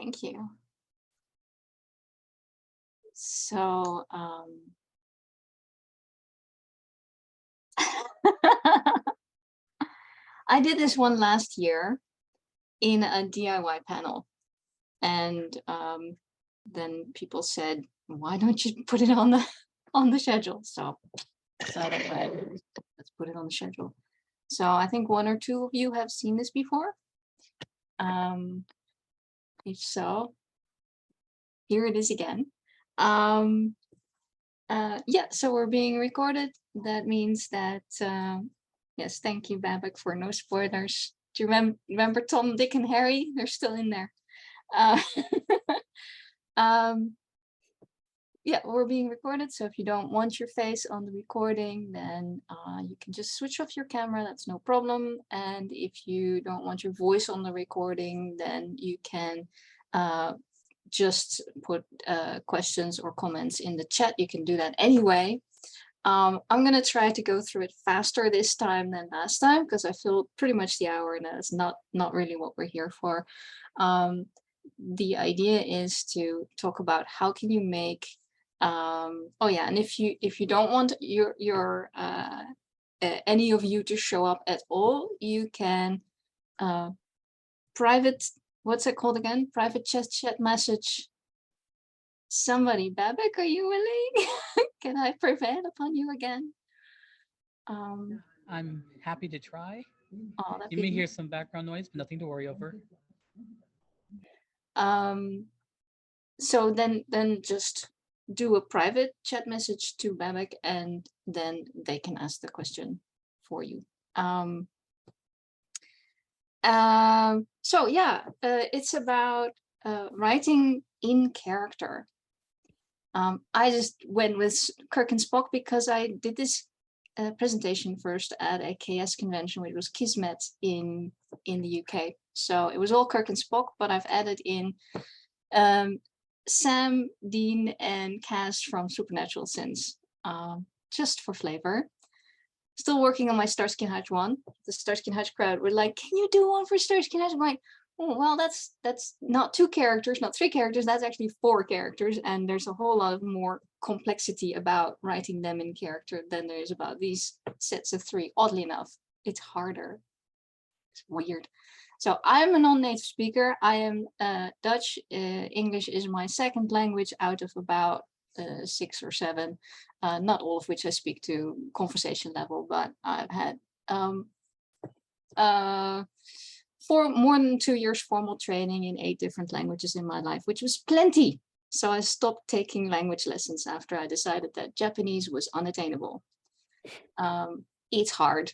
Thank you. So, I did this one last year in a DIY panel, and then people said, "Why don't you put it on the schedule?" So decided, let's put it on the schedule. So I think one or two of you have seen this before. If so, here it is again. Yeah, so we're being recorded. That means that, yes, thank you, Babak, for no spoilers. Do you remember Tom, Dick, and Harry? They're still in there. Yeah, we're being recorded, so if you don't want your face on the recording, then you can just switch off your camera, that's no problem. And if you don't want your voice on the recording, then you can just put questions or comments in the chat. You can do that anyway. I'm going to try to go through it faster this time than last time, because I feel pretty much the hour, and that's not really what we're here for. The idea is to talk about how can you make oh yeah, and if you don't want your any of you to show up at all, you can private, what's it called again? Private chat message somebody. Babak, are you willing? Can I prevail upon you again? I'm happy to try. Oh, you may hear some background noise, but nothing to worry over. So then just do a private chat message to Babak, and then they can ask the question for you. So yeah, it's about writing in character. I just went with Kirk and Spock because I did this presentation first at a KS convention, which was Kismet in the UK. So it was all Kirk and Spock, but I've added in Sam, Dean, and Cass from Supernatural since, just for flavor. Still working on my Starsky and Hutch one. The Starsky and Hutch crowd were like, "Can you do one for Starsky and Hutch?" I'm like, "Oh, well, that's not 2 characters, not 3 characters. That's actually 4 characters, and there's a whole lot of more complexity about writing them in character than there is about these sets of 3. Oddly enough, it's harder. It's weird." So I'm a non-native speaker. I am Dutch. English is my second language out of about 6 or 7, not all of which I speak to conversation level, but I've had for more than 2 years formal training in 8 different languages in my life, which was plenty. So I stopped taking language lessons after I decided that Japanese was unattainable. It's hard.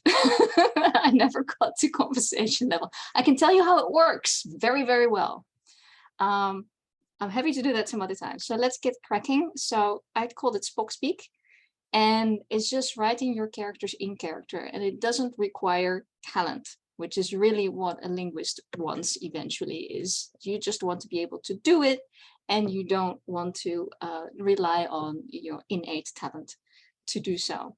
I never got to conversation level. I can tell you how it works very, very well. I'm happy to do that some other time. So let's get cracking. So I called it Spock Speak, and it's just writing your characters in character, and it doesn't require talent, which is really what a linguist wants eventually. Is you just want to be able to do it, and you don't want to rely on your innate talent to do so.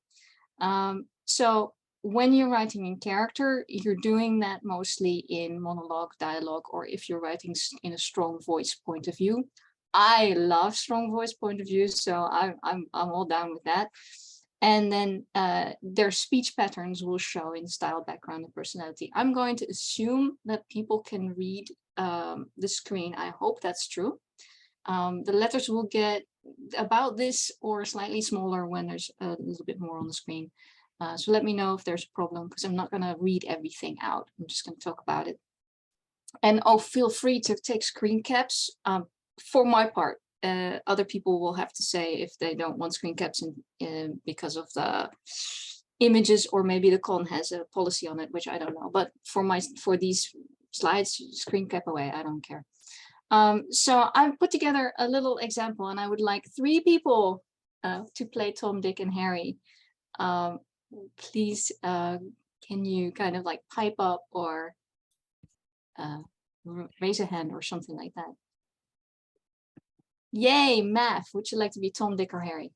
So when you're writing in character, you're doing that mostly in monologue, dialogue, or if you're writing in a strong voice point of view. I love strong voice point of views, so I'm all down with that. And then their speech patterns will show in style, background, and personality. I'm going to assume that people can read the screen. I hope that's true. The letters will get about this or slightly smaller when there's a little bit more on the screen. So let me know if there's a problem, because I'm not going to read everything out. I'm just going to talk about it. And oh, feel free to take screen caps. For my part, other people will have to say if they don't want screen caps in because of the images, or maybe the con has a policy on it, which I don't know. But for these slides, screen cap away. I don't care. So I've put together a little example, and I would like 3 people to play Tom, Dick, and Harry. Please, can you kind of like pipe up or raise a hand or something like that? Yay, math. Would you like to be Tom, Dick, or Harry?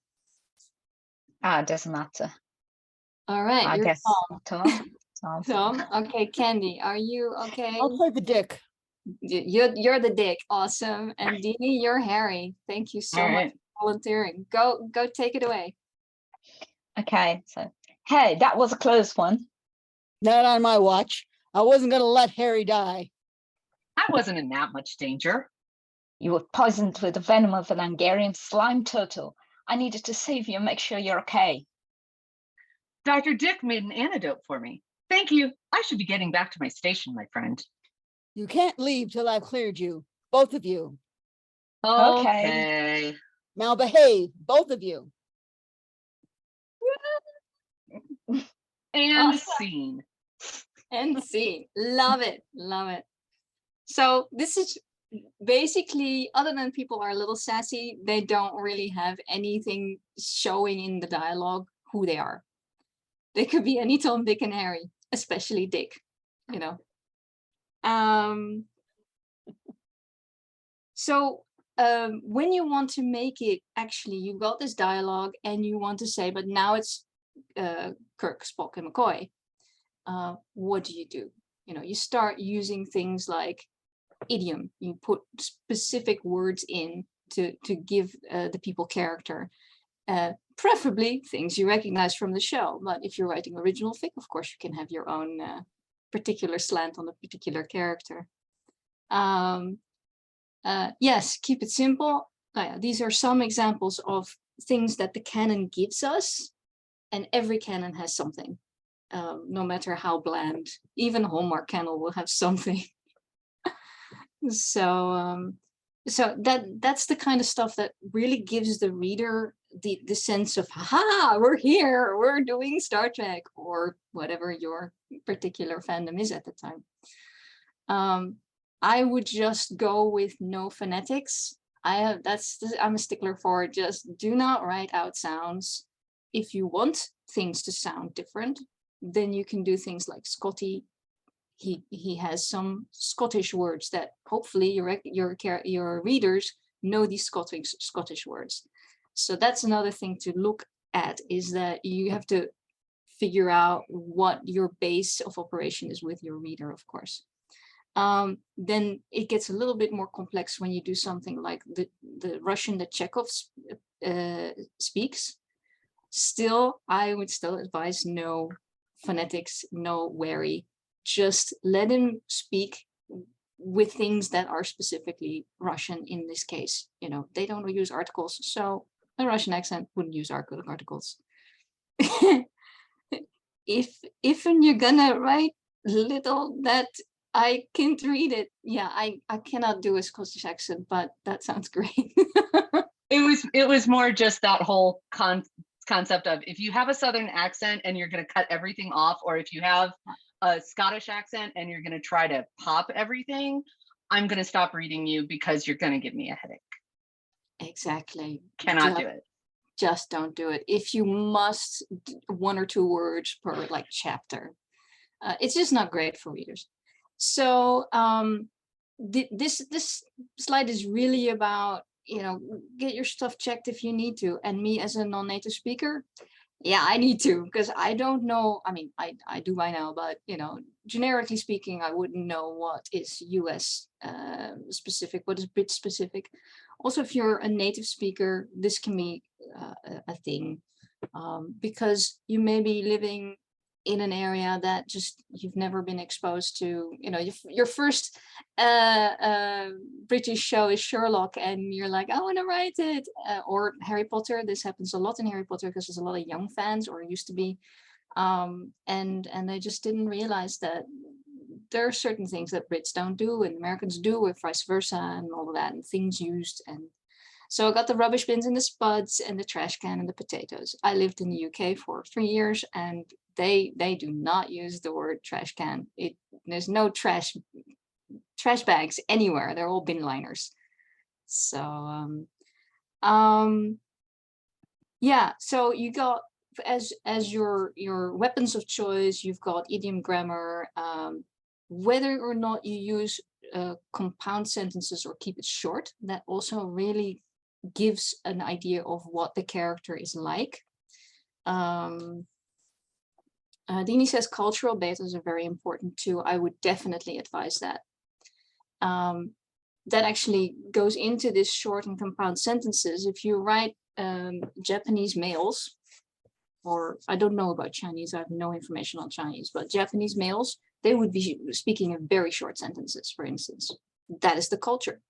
Doesn't matter. All right, I you're guess Tom. Tom. Tom. Okay, Candy, are you okay? I'll play the Dick. You're the Dick. Awesome. And Dini, you're Harry. Thank you so All much right. for volunteering. Go take it away. Okay, so hey, that was a close one. Not on my watch. I wasn't going to let Harry die. I wasn't in that much danger. You were poisoned with the venom of an Hungarian slime turtle. I needed to save you and make sure you're okay. Dr. Dick made an antidote for me. Thank you. I should be getting back to my station, my friend. You can't leave till I've cleared you. Both of you. Okay. Now behave, both of you. And Awesome. scene. End scene. Love it. Love it. So this is basically, other than people are a little sassy, they don't really have anything showing in the dialogue who they are. They could be any Tom, Dick, and Harry, especially Dick, you know. When you want to make it, actually, you got this dialogue and you want to say, but now it's Kirk, Spock, and McCoy. What do? You know, you start using things like idiom. You put specific words in to give the people character. Preferably things you recognize from the show. But if you're writing original fic, of course, you can have your own particular slant on a particular character. Yes, keep it simple. These are some examples of things that the canon gives us, and every canon has something, no matter how bland. Even Hallmark canon will have something. So that's the kind of stuff that really gives the reader the sense of, haha, we're here, we're doing Star Trek, or whatever your particular fandom is at the time. I would just go with no phonetics. I'm a stickler for just do not write out sounds. If you want things to sound different, then you can do things like Scotty. He has some Scottish words that hopefully your readers know these Scottish words. So that's another thing to look at, is that you have to figure out what your base of operation is with your reader, of course. Then it gets a little bit more complex when you do something like the Russian that Chekhov speaks. Still, I would still advise no phonetics, no wary. Just let him speak with things that are specifically Russian in this case. You know, they don't use articles, so a Russian accent wouldn't use articles. if you're gonna write little that I can't read it, yeah, I cannot do a Scottish accent, but that sounds great. It was more just that whole concept of, if you have a Southern accent and you're going to cut everything off, or if you have a Scottish accent and you're going to try to pop everything, I'm going to stop reading you because you're going to give me a headache. Exactly. Cannot do it. Just don't do it. If you must, 1 or 2 words per like chapter. It's just not great for readers. So this slide is really about, you know, get your stuff checked if you need to. And me as a non-native speaker, yeah, I need to, because I don't know. I mean, I do by now, but, you know, generically speaking, I wouldn't know what is US specific, what is Brit specific. Also, if you're a native speaker, this can be a thing, because you may be living in an area that just you've never been exposed to. You know, your first British show is Sherlock, and you're like, I want to write it, or Harry Potter. This happens a lot in Harry Potter because there's a lot of young fans, or used to be, and they just didn't realize that there are certain things that Brits don't do and Americans do, or vice versa, and all of that, and things used. And so I got the rubbish bins and the spuds and the trash can and the potatoes. I lived in the UK for 3 years, and they do not use the word trash can. There's no trash bags anywhere. They're all bin liners. So yeah, so you got, as your weapons of choice, you've got idiom, grammar, whether or not you use compound sentences or keep it short. That also really gives an idea of what the character is like. Dini says cultural betas are very important too. I would definitely advise that. that actually goes into this short and compound sentences. If you write Japanese males, or I don't know about Chinese, I have no information on Chinese, but Japanese males, they would be speaking in very short sentences, for instance. That is the culture.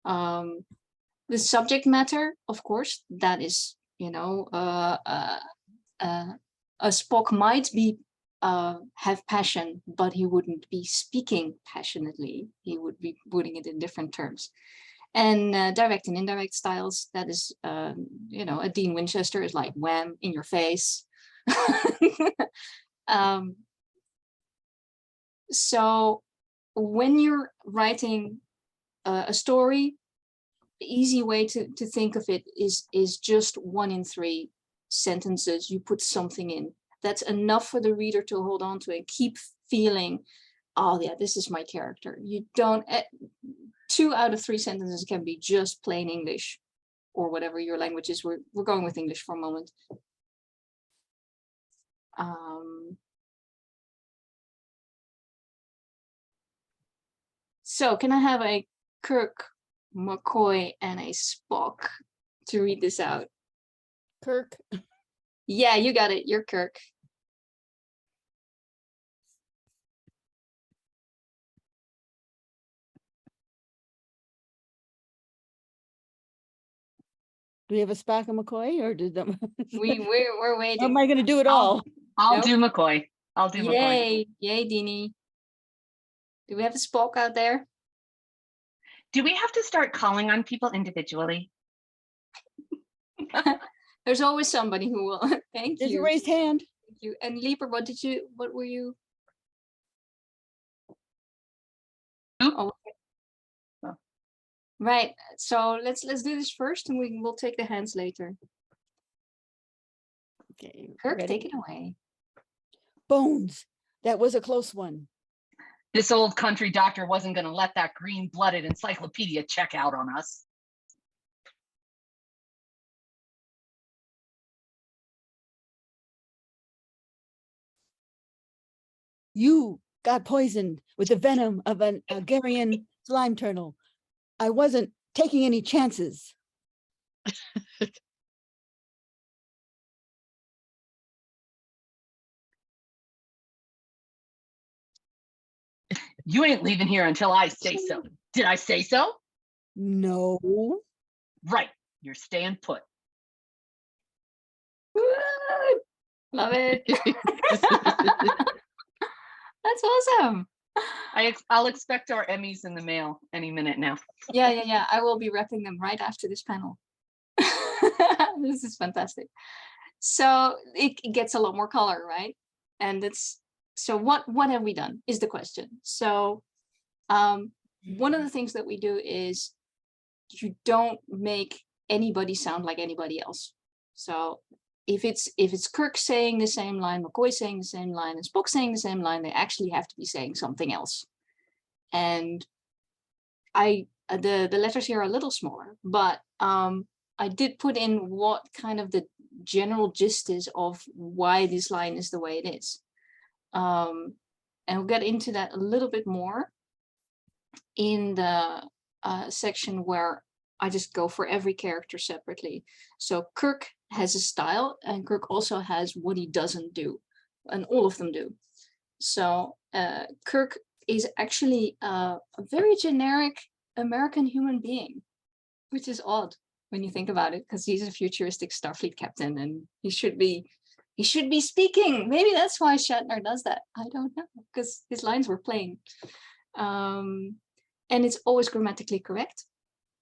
The subject matter, of course, that is, you know, a Spock might be have passion, but he wouldn't be speaking passionately. He would be putting it in different terms. And direct and indirect styles, that is, you know, a Dean Winchester is like wham, in your face. So when you're writing a story, the easy way to think of it is just 1 in 3 sentences. You put something in. That's enough for the reader to hold on to and keep feeling, oh yeah, this is my character. You don't, 2 out of 3 sentences can be just plain English or whatever your language is. We're going with English for a moment. So can I have a Kirk, McCoy, and a Spock to read this out? Kirk. Yeah, you got it. You're Kirk. Do we have a Spock and McCoy, or did them? We're waiting. Am I going to do it all? I'll Nope. do McCoy. I'll do McCoy. Yay, Deanie. Do we have a Spock out there? Do we have to start calling on people individually? There's always somebody who will. Thank There's you. a raised hand. Thank you. And Lieber, what were you? Oh, okay. Right. So let's do this first, and we'll take the hands later. Okay. Kirk, ready? take it away. Bones. That was a close one. This old country doctor wasn't going to let that green-blooded encyclopedia check out on us. You got poisoned with the venom of an Algerian slime turtle. I wasn't taking any chances. You ain't leaving here until I say so. Did I say so? No. Right. You're staying put. Woo! Love it. That's awesome. I'll expect our Emmys in the mail any minute now. Yeah. I will be wrapping them right after this panel. This is fantastic. So it gets a lot more color, right? And it's, so what have we done is the question. So one of the things that we do is you don't make anybody sound like anybody else. So if it's Kirk saying the same line, McCoy saying the same line, and Spock saying the same line, they actually have to be saying something else. And the letters here are a little smaller, but I did put in what kind of the general gist is of why this line is the way it is. And we'll get into that a little bit more in the section where I just go for every character separately. So Kirk has a style, and Kirk also has what he doesn't do, and all of them do. So Kirk is actually a very generic American human being, which is odd when you think about it, because he's a futuristic Starfleet captain, and he should be speaking. Maybe that's why Shatner does that. I don't know, because his lines were plain. And it's always grammatically correct.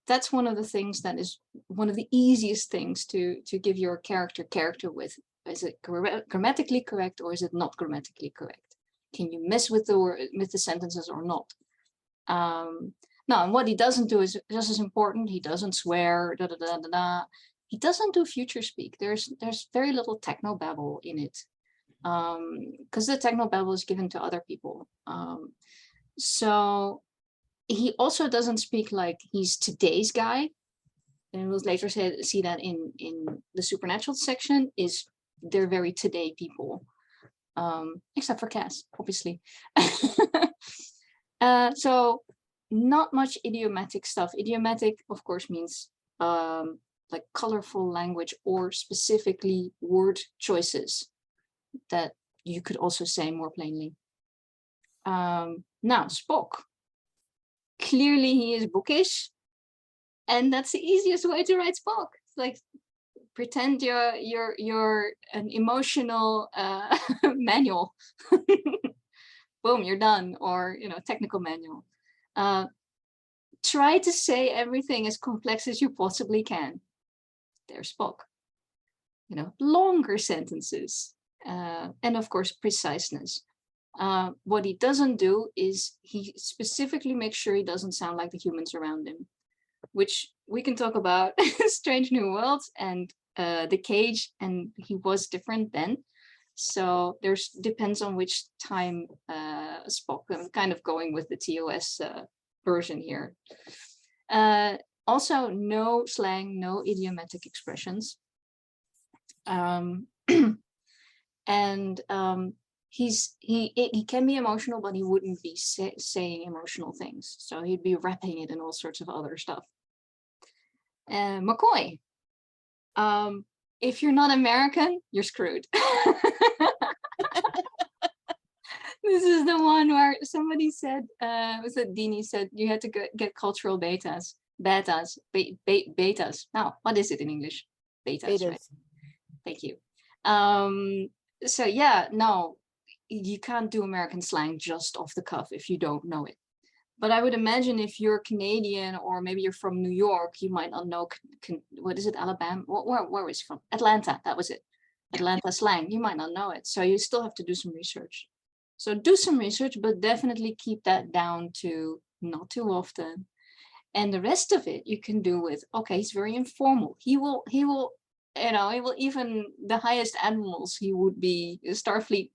That's one of the things that is one of the easiest things to give your character with. Is it grammatically correct, or is it not grammatically correct? Can you mess with the sentences or not? Now, and what he doesn't do is just as important. He doesn't swear. He doesn't do future speak. There's very little technobabble in it, because the technobabble is given to other people. So he also doesn't speak like he's today's guy. And we'll later see that in the supernatural section. Is they're very today people, except for Cass, obviously. So not much idiomatic stuff. Idiomatic, of course, means like colorful language or specifically word choices that you could also say more plainly. Now, Spock. Clearly, he is bookish, and that's the easiest way to write Spock. It's like pretend you're an emotional manual. Boom, you're done. Or technical manual. Try to say everything as complex as you possibly can. There's Spock. Longer sentences, and of course preciseness. What he doesn't do is he specifically makes sure he doesn't sound like the humans around him, which we can talk about Strange New Worlds and The Cage, and he was different then. So depends on which time Spock. I'm kind of going with the TOS version here. Also, no slang, no idiomatic expressions. And he can be emotional, but he wouldn't be saying emotional things. So he'd be wrapping it in all sorts of other stuff. McCoy. If you're not American, you're screwed. This is the one where somebody said, was it Dini said you had to get cultural betas. Now, what is it in English? Betas. Right? Thank you. So yeah, no, you can't do American slang just off the cuff if you don't know it. But I would imagine if you're Canadian or maybe you're from New York, you might not know, what is it, Alabama? Where is he from? Atlanta, that was it. Atlanta slang, you might not know it. So you still have to do some research. So do some research, but definitely keep that down to not too often. And the rest of it you can do with, okay, he's very informal. He will, even the highest admirals, he would be Starfleet,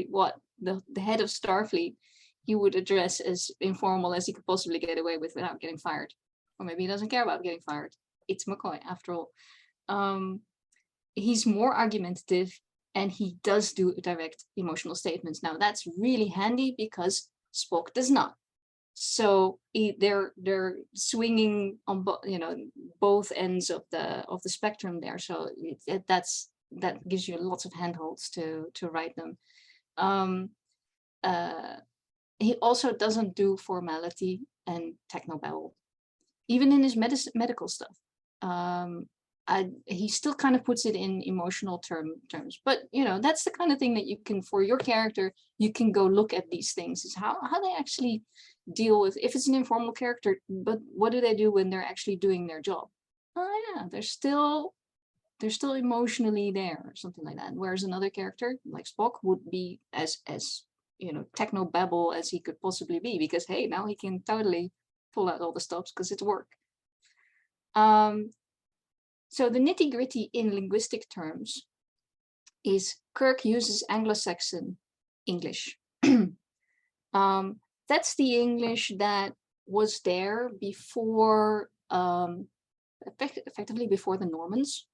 what? The head of Starfleet, he would address as informal as he could possibly get away with without getting fired. Or maybe he doesn't care about getting fired. It's McCoy, after all. He's more argumentative, and he does do direct emotional statements. Now, that's really handy because Spock does not. So they're swinging on both ends of the spectrum there. So that gives you lots of handholds to write them. He also doesn't do formality and technobabble, even in his medical stuff. He still kind of puts it in emotional terms, but that's the kind of thing that you can, for your character, you can go look at these things, is how they actually deal with, if it's an informal character, but what do they do when they're actually doing their job? Oh yeah, they're still emotionally there, or something like that. Whereas another character like Spock would be as technobabble as he could possibly be, because hey, now he can totally pull out all the stops because it's work. So the nitty-gritty in linguistic terms is Kirk uses Anglo-Saxon English. That's the English that was there before, effectively before the Normans.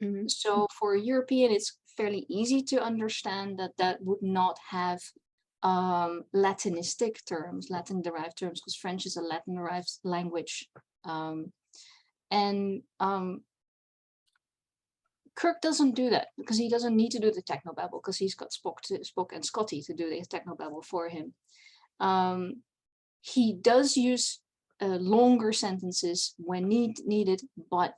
Mm-hmm. So for a European, it's fairly easy to understand that would not have Latinistic terms, Latin-derived terms, because French is a Latin-derived language. Kirk doesn't do that because he doesn't need to do the technobabble because he's got Spock and Scotty to do the technobabble for him. He does use longer sentences when needed, but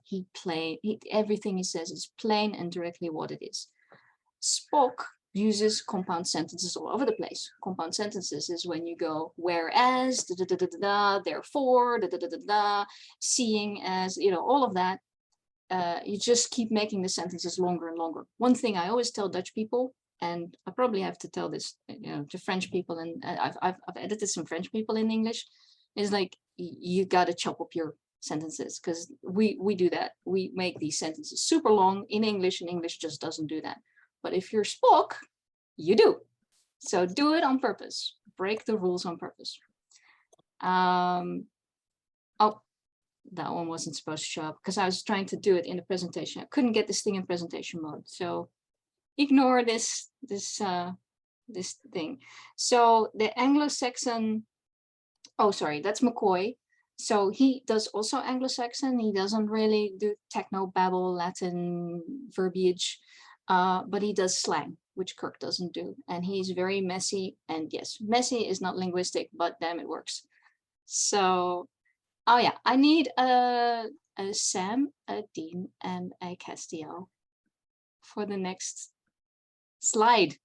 everything he says is plain and directly what it is. Spock uses compound sentences all over the place. Compound sentences is when you go whereas, therefore, seeing as, all of that. You just keep making the sentences longer and longer. One thing I always tell Dutch people, and I probably have to tell this, to French people, and I've edited some French people in English, is like, you got to chop up your sentences, because we do that. We make these sentences super long in English, and English just doesn't do that. But if you're Spock, you do. So do it on purpose. Break the rules on purpose. That one wasn't supposed to show up because I was trying to do it in the presentation. I couldn't get this thing in presentation mode, so ignore this thing. So the Anglo-Saxon oh, sorry, that's McCoy. So he does also Anglo-Saxon. He doesn't really do techno babble Latin verbiage, but he does slang, which Kirk doesn't do. And he's very messy. And yes, messy is not linguistic, but damn, it works. So, oh yeah, I need a Sam, a Dean, and a Castiel for the next slide.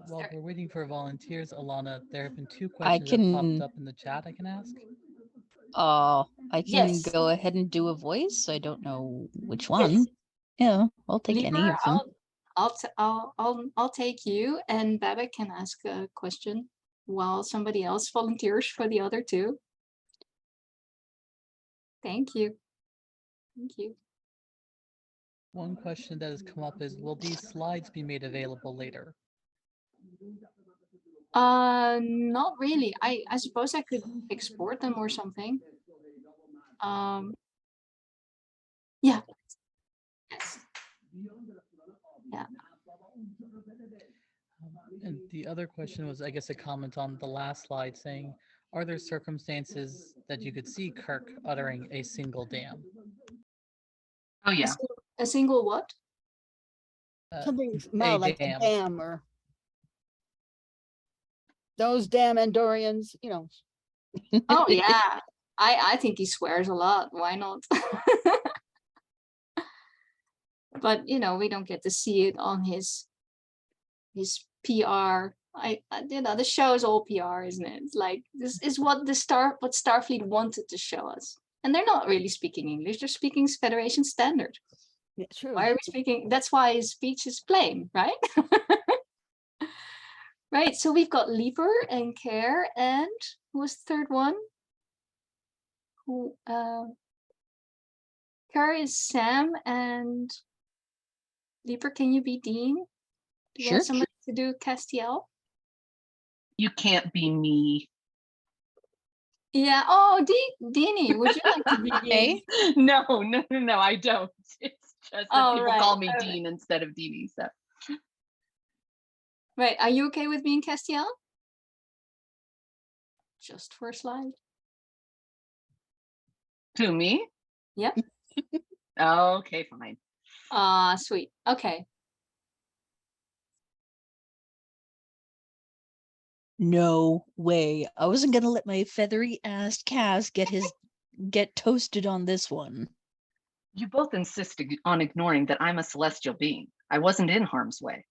While we're waiting for volunteers, Alana, there have been two I questions that popped can, up in the chat I can ask. I can Yes. go ahead and do a voice. I don't know which Yes. one. Yeah, I'll take any Lieber, of them. I'll take you, and Babak can ask a question while somebody else volunteers for the other two. Thank you. Thank you. One question that has come up is, will these slides be made available later? Not really. I suppose I could export them or something. Yeah. Yes. Yeah. And the other question was, I guess, a comment on the last slide saying, are there circumstances that you could see Kirk uttering a single damn? Oh yeah. A single what? Something mild like a damn. dam or those damn Andorians, you know. Oh yeah. I think he swears a lot. Why not? But you know, we don't get to see it on his PR. You know, the show is all PR, isn't it? It's like this is what Starfleet wanted to show us. And they're not really speaking English, they're speaking Federation standard. Yeah, true. Why are we speaking? That's why his speech is plain, right? Right. So we've got Leaper and Care, and who was the third one? Who Care is Sam, and Leaper, can you be Dean? Do you Sure. want somebody to do Castiel? You can't be me. Yeah. Oh, Deanie, would you like to be Dean? Okay. No, I don't. It's just that Oh, people right, call me right. Dean instead of Deanie. So Right. Are you okay with being Castiel? Just for a slide. to me? Yep. Okay, fine. Sweet. Okay. No way. I wasn't gonna let my feathery ass Cass get toasted on this one. You both insisted on ignoring that I'm a celestial being. I wasn't in harm's way.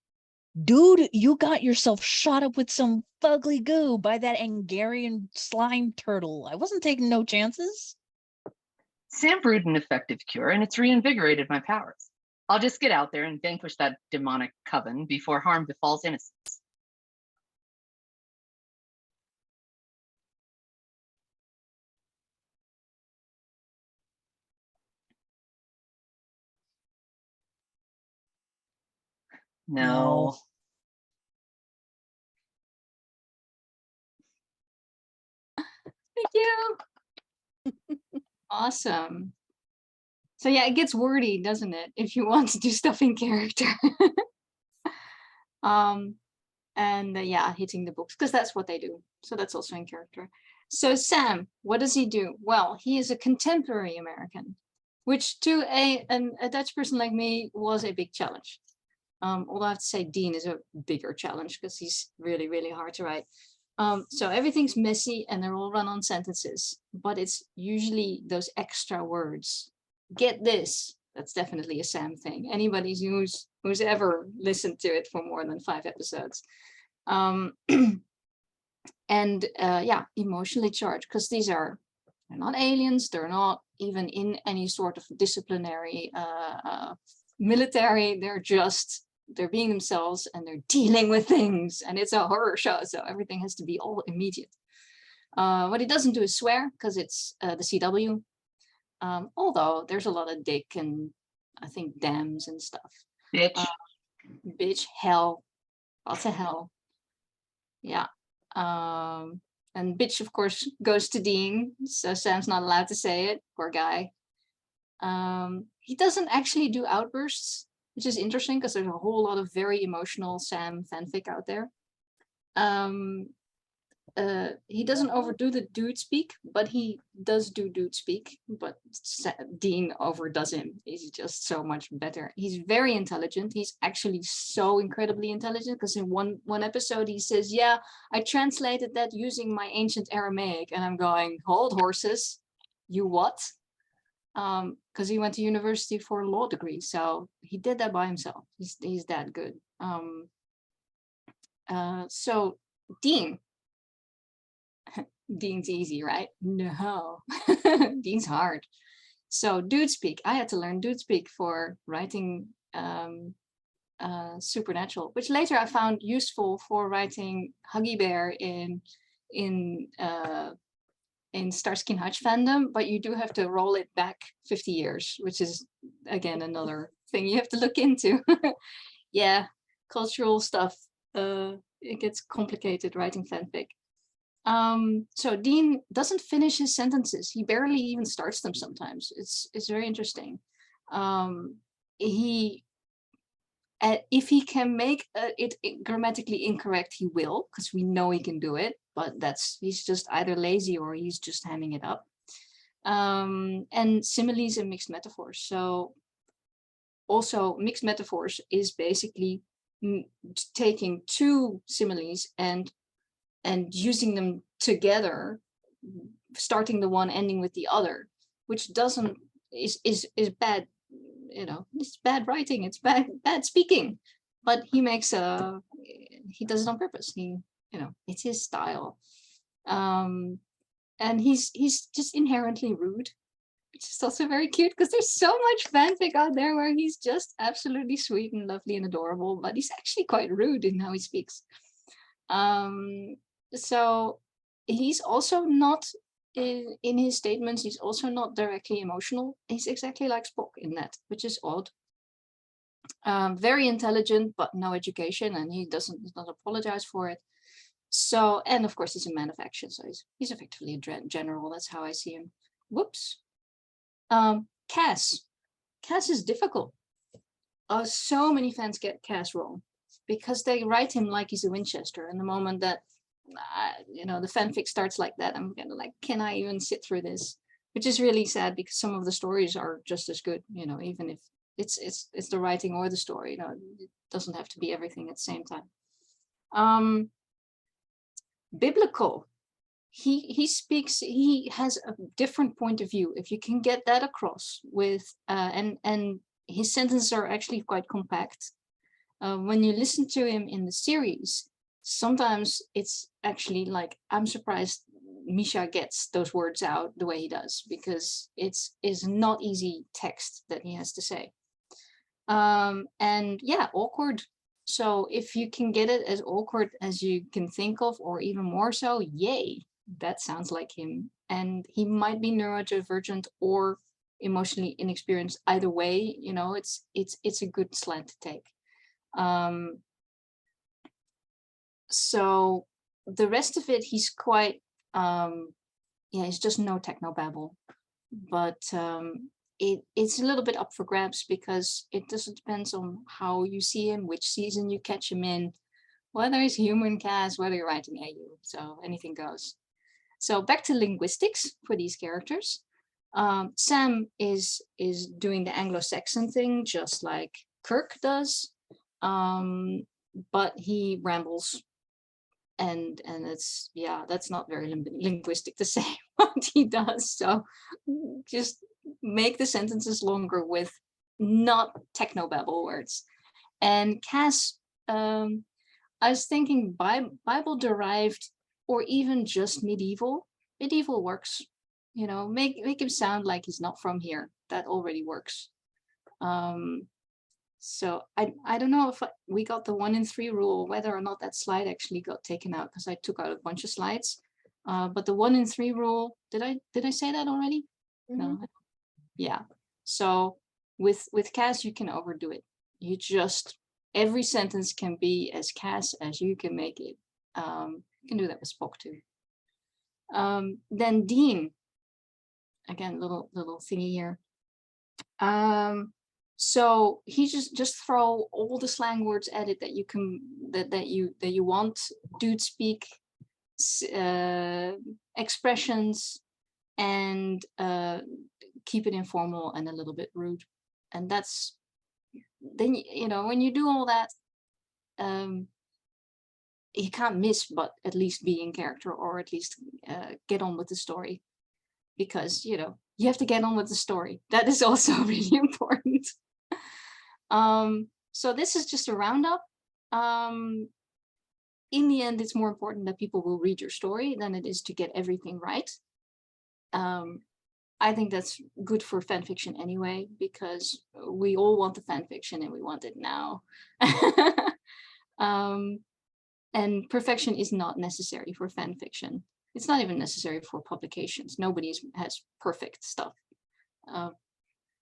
Dude, you got yourself shot up with some fugly goo by that Angarian slime turtle. I wasn't taking no chances. Sam brewed an effective cure, and it's reinvigorated my powers. I'll just get out there and vanquish that demonic coven before harm befalls innocents. No. Thank you. Awesome. So yeah, it gets wordy, doesn't it? If you want to do stuff in character. And yeah, hitting the books, because that's what they do. So that's also in character. So Sam, what does he do? Well, he is a contemporary American, which to a Dutch person like me was a big challenge. Although I have to say Dean is a bigger challenge because he's really, really hard to write. So everything's messy and they're all run on sentences, but it's usually those extra words. Get this. That's definitely a Sam thing. Anybody who's ever listened to it for more than 5 episodes. And yeah, emotionally charged, because they're not aliens. They're not even in any sort of disciplinary military. They're being themselves and they're dealing with things, and it's a horror show, so everything has to be all immediate. What he doesn't do is swear, because it's the CW. Although there's a lot of dick and I think dams and stuff. Bitch. Bitch, hell, What the hell? Yeah. And bitch, of course, goes to Dean. So Sam's not allowed to say it. Poor guy. He doesn't actually do outbursts, which is interesting because there's a whole lot of very emotional Sam fanfic out there. He doesn't overdo the dude speak, but he does do dude speak, but Dean overdoes him. He's just so much better. He's very intelligent. He's actually so incredibly intelligent because in one episode he says, yeah, I translated that using my ancient Aramaic, and I'm going, hold horses, you what? Because he went to university for a law degree, so he did that by himself. He's that good. So Dean. Dean's easy, right? No, Dean's hard. So dude speak, I had to learn dude speak for writing Supernatural, which later I found useful for writing Huggy Bear in Starsky and Hutch fandom, but you do have to roll it back 50 years, which is again another thing you have to look into. Yeah, cultural stuff. It gets complicated writing fanfic. So Dean doesn't finish his sentences. He barely even starts them sometimes. It's very interesting. If he can make it grammatically incorrect, he will, because we know he can do it, but he's just either lazy or he's just hamming it up. And similes and mixed metaphors. So also mixed metaphors is basically taking two similes and using them together, starting the one, ending with the other, which is bad, it's bad writing, it's bad speaking, but he does it on purpose. It's his style. And he's just inherently rude, which is also very cute because there's so much fanfic out there where he's just absolutely sweet and lovely and adorable, but he's actually quite rude in how he speaks. So he's also not in his statements, he's also not directly emotional. He's exactly like Spock in that, which is odd. Very intelligent, but no education, and he does not apologize for it. So, and of course he's a man of action, so he's effectively a general. That's how I see him. Whoops. Cass is difficult. So many fans get Cass wrong because they write him like he's a Winchester, and the moment that the fanfic starts like that, I'm kind of like, can I even sit through this? Which is really sad because some of the stories are just as good, even if it's the writing or the story. It doesn't have to be everything at the same time. Biblical. He speaks, he has a different point of view. If you can get that across with and his sentences are actually quite compact. When you listen to him in the series, sometimes it's actually like, I'm surprised Misha gets those words out the way he does, because it's not easy text that he has to say. And yeah, awkward. So if you can get it as awkward as you can think of, or even more so, yay, that sounds like him. And he might be neurodivergent or emotionally inexperienced. Either way, it's a good slant to take. So the rest of it, he's quite, it's just no technobabble, but it's a little bit up for grabs because it just depends on how you see him, which season you catch him in, whether he's human Cass, whether you're writing AU, so anything goes. So back to linguistics for these characters. Sam is doing the Anglo-Saxon thing just like Kirk does, but he rambles. And it's, that's not very linguistic to say what he does. So just make the sentences longer with not technobabble words. And Cass, I was thinking Bible derived or even just medieval. Medieval works, make him sound like he's not from here. That already works. So I don't know if we got the 1 in 3 rule, whether or not that slide actually got taken out, because I took out a bunch of slides. But the 1 in 3 rule, did I say that already? Mm-hmm. No. Yeah. So with Cass, you can overdo it. You just every sentence can be as Cass as you can make it. You can do that with Spock too. Then Dean, again, little thingy here. So he just throw all the slang words at it that you can that you want. Dude speak, expressions, and keep it informal and a little bit rude. And that's then, you know, when you do all that, you can't miss but at least be in character, or at least get on with the story, because, you know, you have to get on with the story. That is also really important. So this is just a roundup. In the end, it's more important that people will read your story than it is to get everything right. I think that's good for fan fiction anyway, because we all want the fan fiction and we want it now. And perfection is not necessary for fan fiction. It's not even necessary for publications. Nobody has perfect stuff.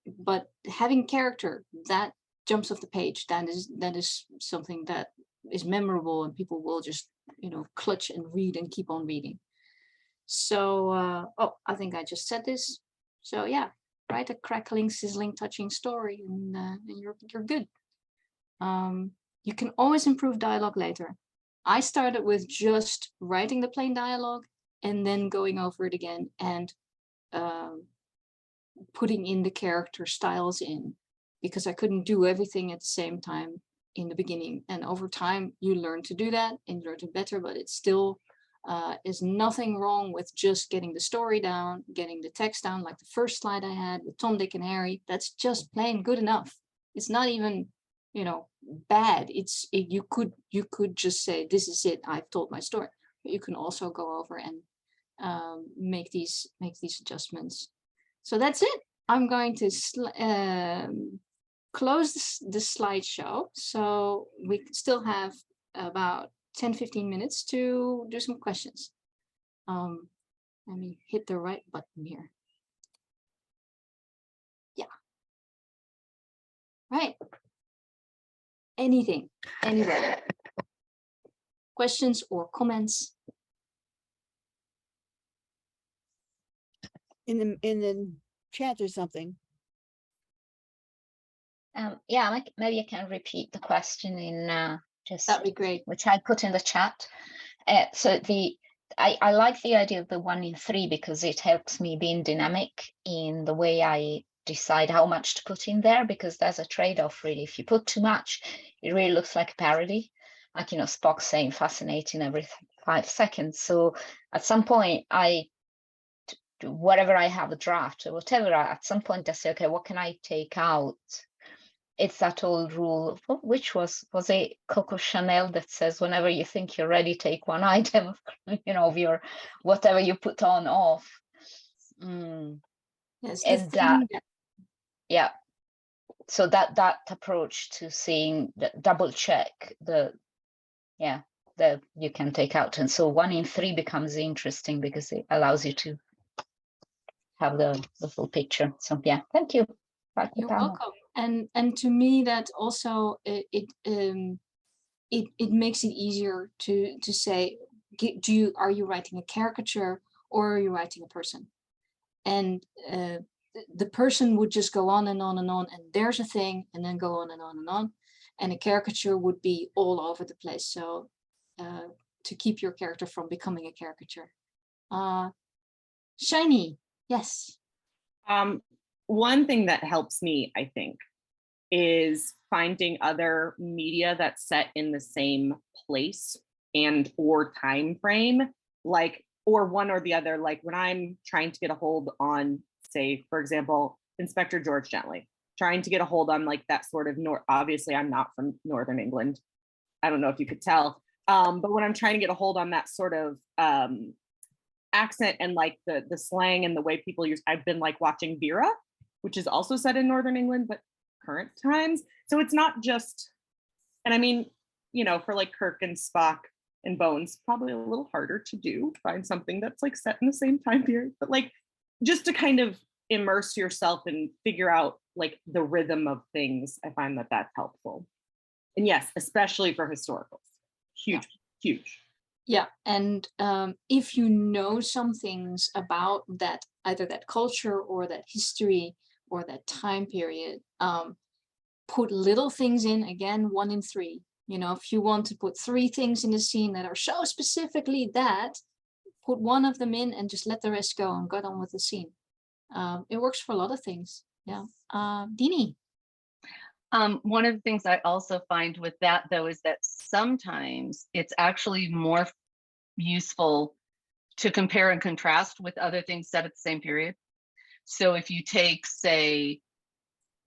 But having character that jumps off the page, that is something that is memorable, and people will just, you know, clutch and read and keep on reading. So, oh, I think I just said this. So yeah, write a crackling, sizzling, touching story, and you're good. You can always improve dialogue later. I started with just writing the plain dialogue and then going over it again and putting in the character styles in, because I couldn't do everything at the same time in the beginning. And over time, you learn to do that and learn to better, but it's still is nothing wrong with just getting the story down, getting the text down, like the first slide I had with Tom, Dick, and Harry. That's just plain good enough. It's not even, you know, bad. You could just say, this is it, I've told my story. But you can also go over and make these adjustments. So that's it. I'm going to close the slideshow. So we still have about 10-15 minutes to do some questions. Let me hit the right button here. Yeah. Right. Anything, anyway. Questions or comments? In the chat or something. Yeah, maybe I can repeat the question in just That'd be great. which I put in the chat. So I like the idea of the 1 in 3 because it helps me being dynamic in the way I decide how much to put in there, because there's a trade-off really. If you put too much, it really looks like a parody, like, you know, Spock saying fascinating every 5 seconds. So at some point, whatever I have a draft or whatever, at some point I say, okay, what can I take out? It's that old rule, which was it Coco Chanel, that says whenever you think you're ready, take one item of, you know, of your whatever you put on off. Yes, And yeah, so that approach to seeing double check you can take out, and so 1 in 3 becomes interesting because it allows you to have the full picture. So yeah, thank you. You're welcome. And to me, that also it makes it easier to say, are you writing a caricature or are you writing a person? And the person would just go on and on and on, and there's a thing, and then go on and on and on. And a caricature would be all over the place. So to keep your character from becoming a caricature. Shiny, yes. One thing that helps me, I think, is finding other media that's set in the same place and or time frame, like, or one or the other. Like when I'm trying to get a hold on, say, for example, Inspector George Gently, trying to get a hold on like that sort of obviously I'm not from Northern England. I don't know if you could tell. But when I'm trying to get a hold on that sort of accent and like the slang and the way people use, I've been like watching Vera, which is also set in Northern England, but current times. So it's not just, and I mean, you know, for like Kirk and Spock and Bones, probably a little harder to do, find something that's like set in the same time period, but like just to kind of immerse yourself and figure out like the rhythm of things, I find that that's helpful. And yes, especially for historicals. Huge, huge. Yeah, and if you know some things about that, either that culture or that history or that time period, put little things in, again, 1 in 3. You know, if you want to put 3 things in the scene that are so specifically that, put 1 of them in and just let the rest go and get on with the scene. It works for a lot of things. Yeah. Dini. One of the things I also find with that, though, is that sometimes it's actually more useful to compare and contrast with other things set at the same period. So if you take, say,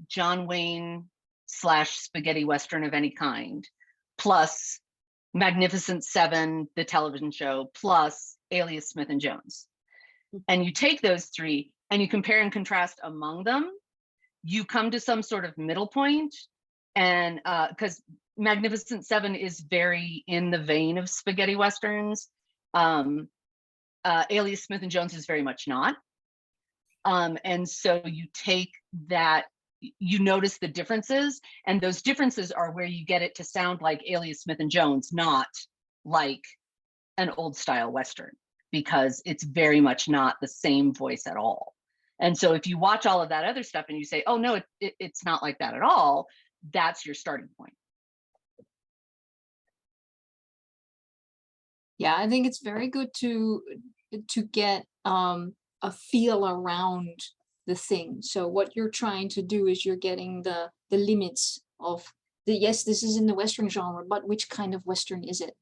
John Wayne / spaghetti Western of any kind, plus Magnificent Seven, the television show, plus Alias Smith and Jones, and you take those 3 and you compare and contrast among them, you come to some sort of middle point. And because Magnificent Seven is very in the vein of spaghetti Westerns, Alias Smith and Jones is very much not. And so you take that, you notice the differences, and those differences are where you get it to sound like Alias Smith and Jones, not like an old style Western, because it's very much not the same voice at all. And so if you watch all of that other stuff and you say, oh no, it's not like that at all, that's your starting point. Yeah, I think it's very good to get a feel around the thing. So what you're trying to do is you're getting the limits of the, yes, this is in the Western genre, but which kind of Western is it?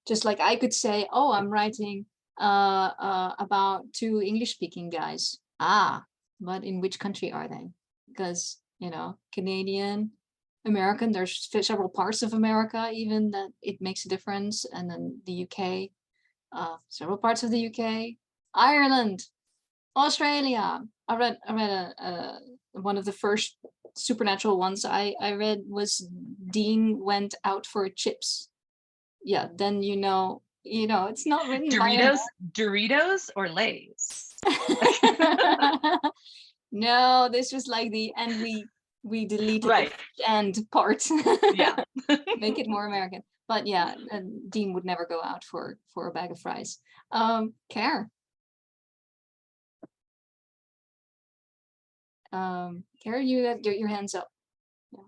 Just like I could say, oh, I'm writing about 2 English-speaking guys. But in which country are they? Because, you know, Canadian, American, there's several parts of America even that it makes a difference. And then the UK, several parts of the UK, Ireland, Australia. I read one of the first supernatural ones I read was Dean went out for chips. Yeah, then you know it's not written Doritos or Lay's. No, this was like the, and we deleted right the end part. Yeah. Make it more American. But yeah, Dean would never go out for a bag of fries. Care. Care, you have your hands up. Yeah.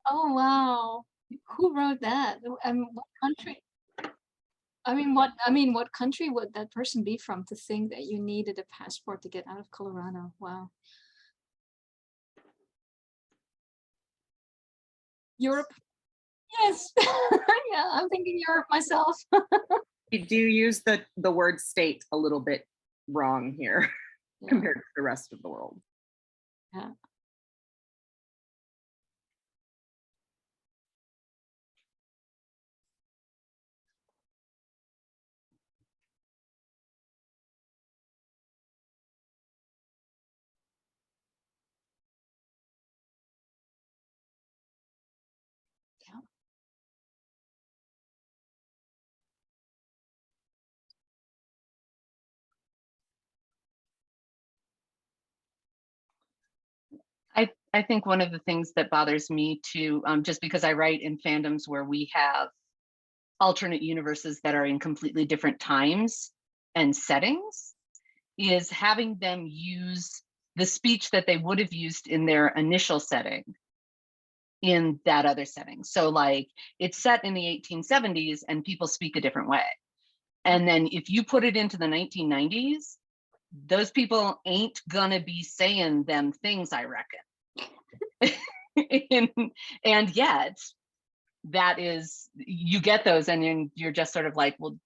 Oh wow, who wrote that? What country? What country would that person be from to think that you needed a passport to get out of Colorado? Wow. Europe. Yes. Yeah, I'm thinking Europe myself. You do use the word state a little bit wrong here Yeah. compared to the rest of the world. Yeah. I think one of the things that bothers me too, just because I write in fandoms where we have alternate universes that are in completely different times and settings, is having them use the speech that they would have used in their initial setting in that other setting. So like it's set in the 1870s and people speak a different way. And then if you put it into the 1990s, those people ain't gonna be saying them things, I reckon. and yet that is, you get those and you're just sort of like, well,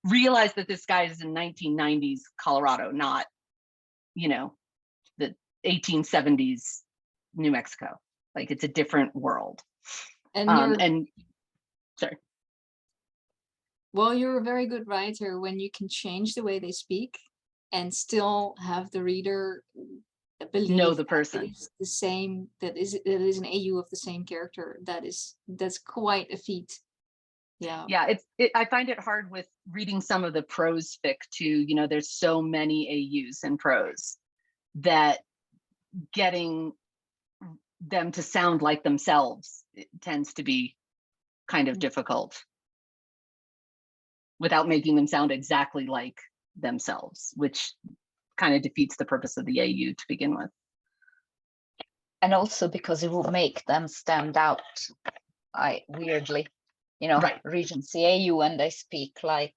realize that this guy is in 1990s Colorado, not you know, the 1870s New Mexico. Like it's a different world. And sorry. Well, you're a very good writer when you can change the way they speak and still have the reader believe Know the that person. it's the same, that is an AU of the same character. That's quite a feat. Yeah. Yeah, I find it hard with reading some of the prose fic too. You know, there's so many AUs in prose that getting them to sound like themselves, it tends to be kind of difficult without making them sound exactly like themselves, which kind of defeats the purpose of the AU to begin with. And also because it will make them stand out, weirdly, you know, Right. Regency AU, and they speak like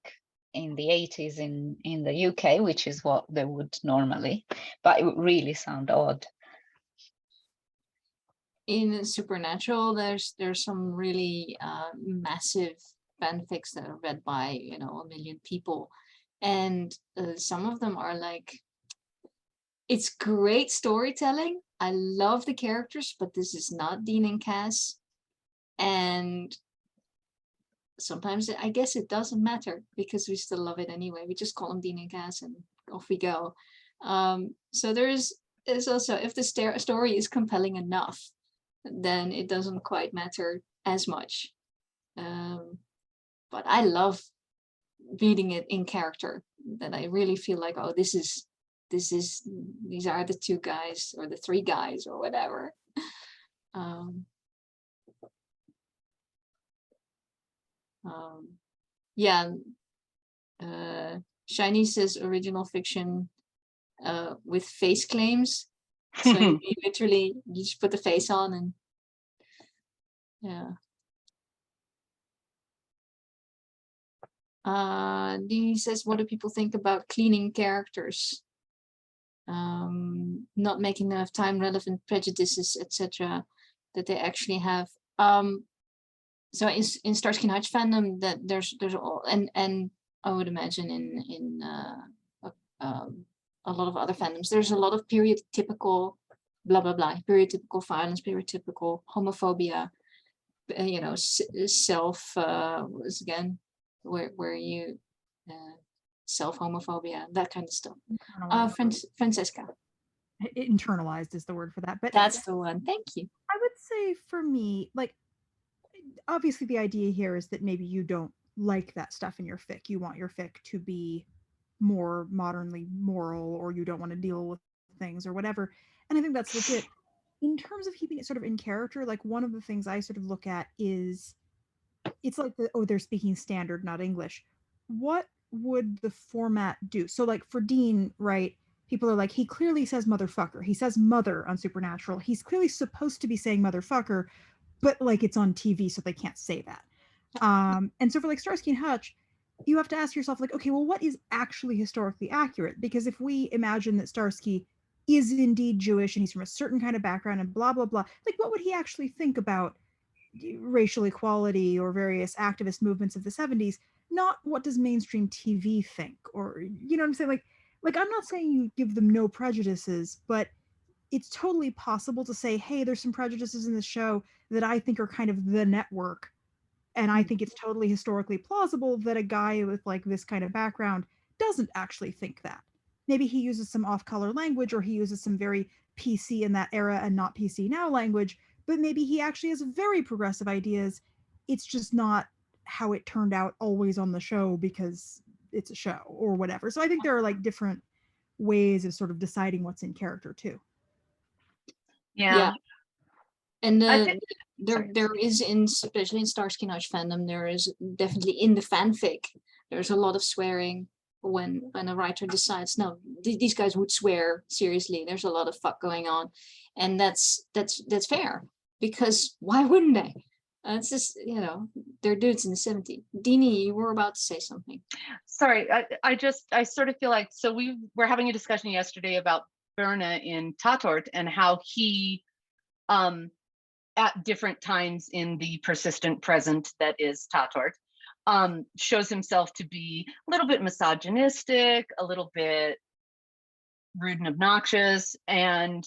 in the 80s in the UK, which is what they would normally, but it would really sound odd. In Supernatural, there's some really massive fanfics that are read by, you know, 1 million people, and some of them are like, it's great storytelling. I love the characters, but this is not Dean and Cass. And sometimes I guess it doesn't matter because we still love it anyway. We just call them Dean and Cass and off we go. So there's also, if the story is compelling enough, then it doesn't quite matter as much. But I love reading it in character, that I really feel like, oh, these are the two guys or the three guys or whatever. Yeah. Shiny says original fiction with face claims. So you literally, you just put the face on and yeah. Dee says, what do people think about cleaning characters? Not making enough time relevant prejudices, etc. that they actually have. So in Starsky and Hutch fandom, that there's all, and I would imagine in a lot of other fandoms, there's a lot of period typical blah blah blah, period typical violence, period typical homophobia, you know, self was again where you self homophobia, that kind of stuff. Francesca. Internalized is the word for that, but that's the one. Thank you. I would say for me, like, obviously the idea here is that maybe you don't like that stuff in your fic. You want your fic to be more modernly moral, or you don't want to deal with things or whatever. And I think that's legit. In terms of keeping it sort of in character, like one of the things I sort of look at is, it's like they're speaking standard, not English. What would the format do? So like for Dean, right? People are like, he clearly says motherfucker. He says mother on Supernatural. He's clearly supposed to be saying motherfucker, but like it's on TV, so they can't say that. And so for like Starsky and Hutch, you have to ask yourself, like, okay, well, what is actually historically accurate? Because if we imagine that Starsky is indeed Jewish and he's from a certain kind of background and blah, blah, blah, like what would he actually think about racial equality or various activist movements of the 70s? Not what does mainstream TV think, or, you know what I'm saying? Like I'm not saying you give them no prejudices, but it's totally possible to say, hey, there's some prejudices in the show that I think are kind of the network. And I think it's totally historically plausible that a guy with like this kind of background doesn't actually think that. Maybe he uses some off-color language, or he uses some very PC in that era and not PC now language, but maybe he actually has very progressive ideas. It's just not how it turned out always on the show because it's a show or whatever. So I think there are like different ways of sort of deciding what's in character too. Yeah. And there is, especially in Starsky and Hutch fandom, there is definitely in the fanfic, there's a lot of swearing when a writer decides, no, these guys would swear seriously. There's a lot of fuck going on, and that's fair, because why wouldn't they? It's just, you know, they're dudes in the 70s. Dini, you were about to say something. Sorry, I sort of feel like, so we were having a discussion yesterday about Berna in Tatort and how he at different times in the persistent present that is Tatort, shows himself to be a little bit misogynistic, a little bit rude and obnoxious. And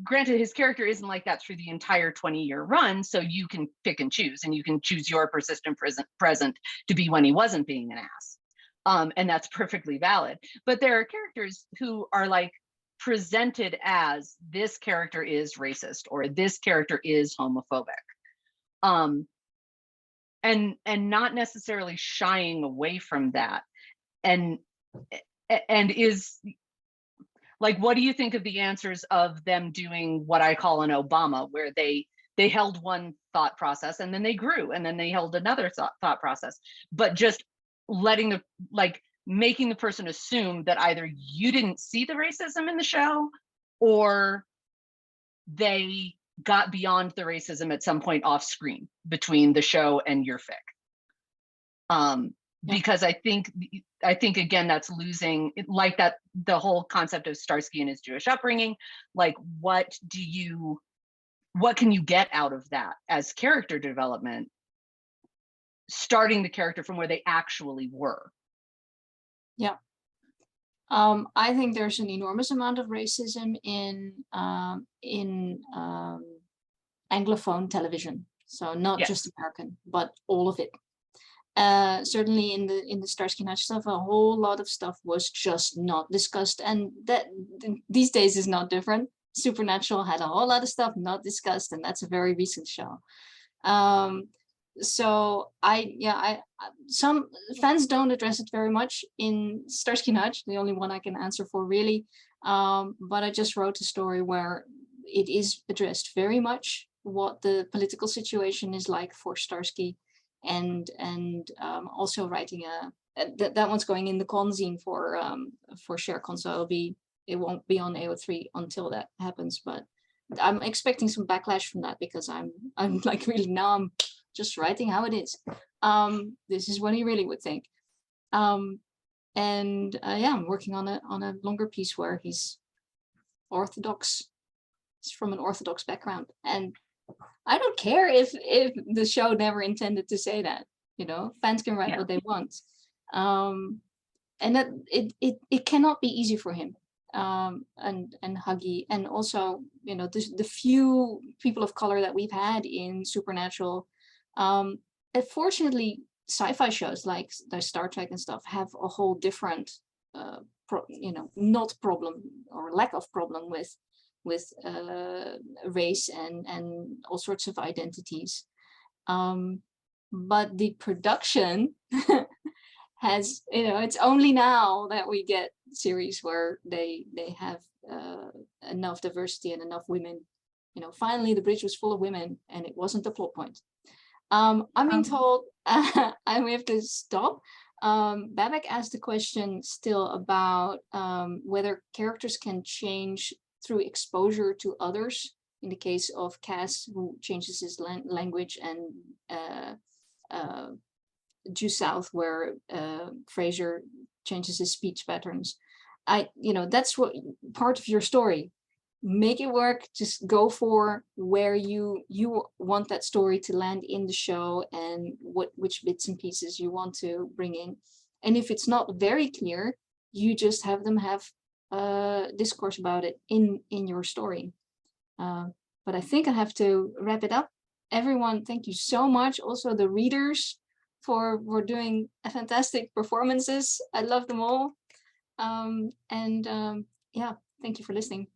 granted, his character isn't like that through the entire 20-year run, so you can pick and choose, and you can choose your persistent present to be when he wasn't being an ass. And that's perfectly valid. But there are characters who are like presented as this character is racist or this character is homophobic. And not necessarily shying away from that. And is like, what do you think of the answers of them doing what I call an Obama, where they held one thought process and then they grew and then they held another thought process, but just making the person assume that either you didn't see the racism in the show or they got beyond the racism at some point off screen between the show and your fic. Because I think again, that's losing, like, that the whole concept of Starsky and his Jewish upbringing. Like, what can you get out of that as character development, starting the character from where they actually were? Yeah. I think there's an enormous amount of racism in Anglophone television. So not just American, but all of it. Certainly in the Starsky and Hutch stuff, a whole lot of stuff was just not discussed, and that these days is not different. Supernatural had a whole lot of stuff not discussed, and that's a very recent show. So some fans don't address it very much in Starsky and Hutch, the only one I can answer for really. But I just wrote a story where it is addressed very much what the political situation is like for Starsky, and also writing that one's going in the conzine for ShareCon, so it won't be on AO3 until that happens. But I'm expecting some backlash from that, because I'm like, really, now I'm just writing how it is. This is what he really would think. I'm working on a longer piece where he's Orthodox. He's from an Orthodox background, and I don't care if the show never intended to say that. Fans can write what they want, and that it cannot be easy for him. And Huggy, and also the few people of color that we've had in Supernatural. Unfortunately, sci-fi shows like the Star Trek and stuff have a whole different not problem or lack of problem with race and all sorts of identities, but the production has, it's only now that we get series where they have enough diversity and enough women. Finally the bridge was full of women and it wasn't the plot point. I'm being told I have to stop. Babak asked a question still about whether characters can change through exposure to others. In the case of Cass, who changes his language, and Due South, where Frasier changes his speech patterns. That's what part of your story. Make it work. Just go for where you want that story to land in the show, and which bits and pieces you want to bring in. And if it's not very clear, you just have them have discourse about it in your story. But I think I have to wrap it up. Everyone, thank you so much. Also the readers for doing fantastic performances. I love them all. Thank you for listening.